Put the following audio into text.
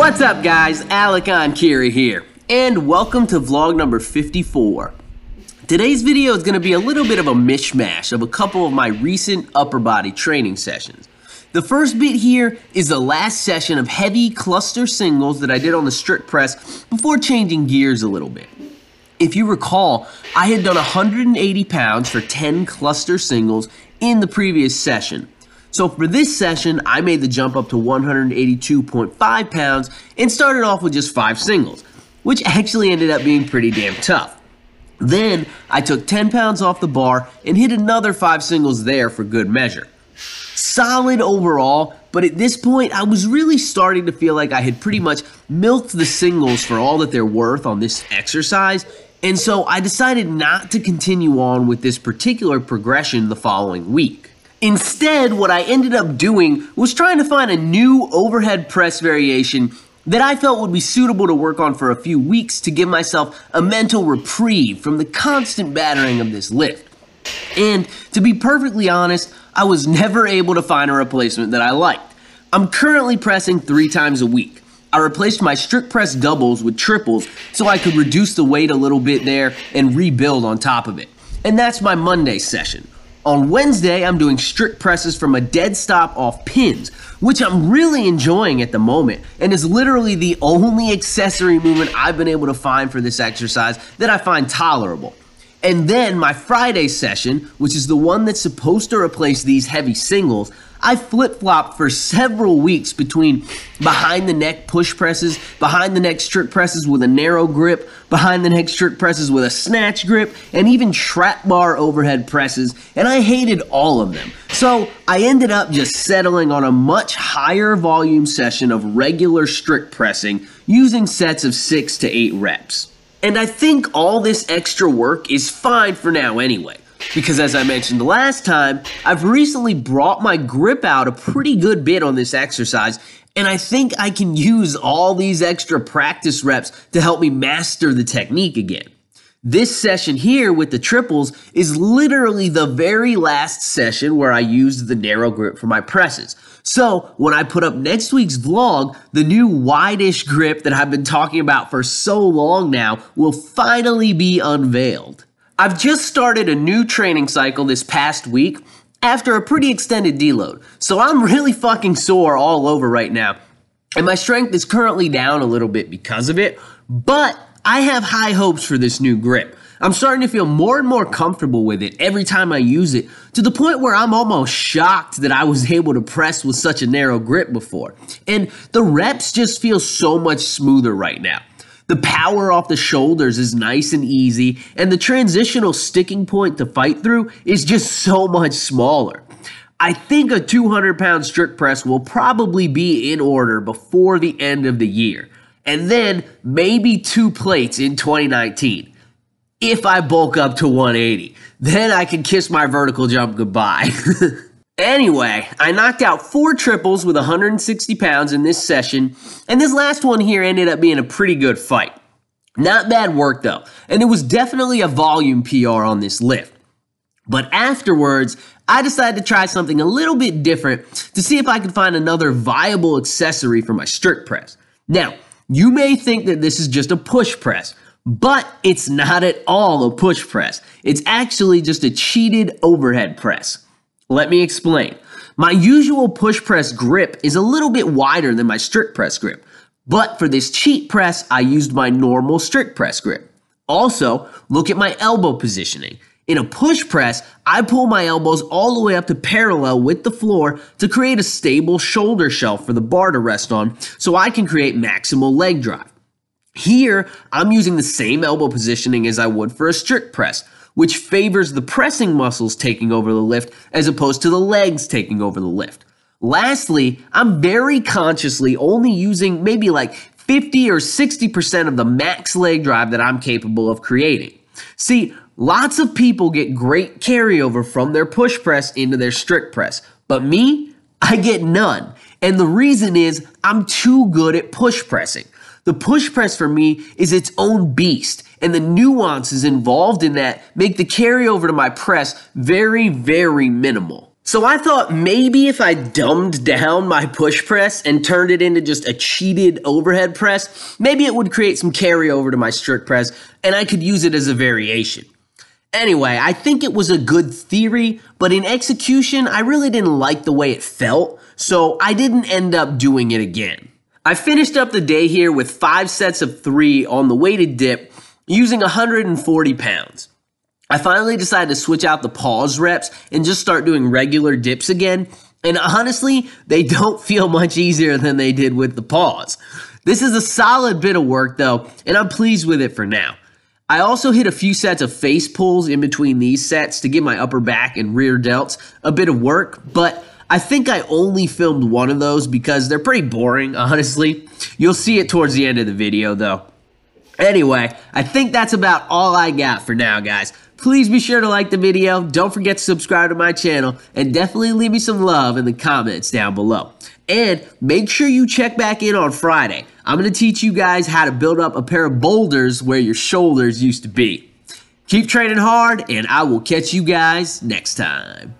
What's up guys, Enkiri here, and welcome to vlog number 54. Today's video is going to be a little bit of a mishmash of a couple of my recent upper body training sessions. The first bit here is the last session of heavy cluster singles that I did on the strict press before changing gears a little bit. If you recall, I had done 180 pounds for 10 cluster singles in the previous session. So for this session, I made the jump up to 182.5 pounds and started off with just 5 singles, which actually ended up being pretty damn tough. Then I took 10 pounds off the bar and hit another 5 singles there for good measure. Solid overall, but at this point I was really starting to feel like I had pretty much milked the singles for all that they're worth on this exercise, and so I decided not to continue on with this particular progression the following week. Instead, what I ended up doing was trying to find a new overhead press variation that I felt would be suitable to work on for a few weeks to give myself a mental reprieve from the constant battering of this lift. And to be perfectly honest, I was never able to find a replacement that I liked. I'm currently pressing 3 times a week. I replaced my strict press doubles with triples so I could reduce the weight a little bit there and rebuild on top of it. And that's my Monday session. On Wednesday, I'm doing strict presses from a dead stop off pins, which I'm really enjoying at the moment, and is literally the only accessory movement I've been able to find for this exercise that I find tolerable. And then my Friday session, which is the one that's supposed to replace these heavy singles, I flip-flopped for several weeks between behind the neck push presses, behind the neck strict presses with a narrow grip, behind the neck strict presses with a snatch grip, and even trap bar overhead presses, and I hated all of them. So I ended up just settling on a much higher volume session of regular strict pressing using sets of 6 to 8 reps. And I think all this extra work is fine for now anyway, because as I mentioned last time, I've recently brought my grip out a pretty good bit on this exercise, and I think I can use all these extra practice reps to help me master the technique again. This session here with the triples is literally the very last session where I used the narrow grip for my presses. So when I put up next week's vlog, the new wide-ish grip that I've been talking about for so long now will finally be unveiled. I've just started a new training cycle this past week after a pretty extended deload, so I'm really fucking sore all over right now, and my strength is currently down a little bit because of it, but I have high hopes for this new grip. I'm starting to feel more and more comfortable with it every time I use it, to the point where I'm almost shocked that I was able to press with such a narrow grip before. And the reps just feel so much smoother right now. The power off the shoulders is nice and easy, and the transitional sticking point to fight through is just so much smaller. I think a 200-pound strict press will probably be in order before the end of the year. And then maybe 2 plates in 2019. If I bulk up to 180, then I can kiss my vertical jump goodbye. Anyway, I knocked out 4 triples with 160 pounds in this session, and this last one here ended up being a pretty good fight. Not bad work though, and it was definitely a volume PR on this lift. But afterwards, I decided to try something a little bit different to see if I could find another viable accessory for my strict press. Now, you may think that this is just a push press, but it's not at all a push press. It's actually just a cheated overhead press. Let me explain. My usual push press grip is a little bit wider than my strict press grip, but for this cheat press, I used my normal strict press grip. Also, look at my elbow positioning. In a push press, I pull my elbows all the way up to parallel with the floor to create a stable shoulder shelf for the bar to rest on so I can create maximal leg drive. Here, I'm using the same elbow positioning as I would for a strict press, which favors the pressing muscles taking over the lift as opposed to the legs taking over the lift. Lastly, I'm very consciously only using maybe like 50 or 60% of the max leg drive that I'm capable of creating. See, lots of people get great carryover from their push press into their strict press, but me, I get none. And the reason is I'm too good at push pressing. The push press for me is its own beast, and the nuances involved in that make the carryover to my press very, very minimal. So I thought maybe if I dumbed down my push press and turned it into just a cheated overhead press, maybe it would create some carryover to my strict press and I could use it as a variation. Anyway, I think it was a good theory, but in execution, I really didn't like the way it felt, so I didn't end up doing it again. I finished up the day here with 5 sets of 3 on the weighted dip using 140 pounds. I finally decided to switch out the pause reps and just start doing regular dips again, and honestly, they don't feel much easier than they did with the pause. This is a solid bit of work though, and I'm pleased with it for now. I also hit a few sets of face pulls in between these sets to give my upper back and rear delts a bit of work, but I think I only filmed one of those because they're pretty boring, honestly. You'll see it towards the end of the video though. Anyway, I think that's about all I got for now, guys. Please be sure to like the video, don't forget to subscribe to my channel, and definitely leave me some love in the comments down below. And make sure you check back in on Friday. I'm going to teach you guys how to build up a pair of boulders where your shoulders used to be. Keep training hard, and I will catch you guys next time.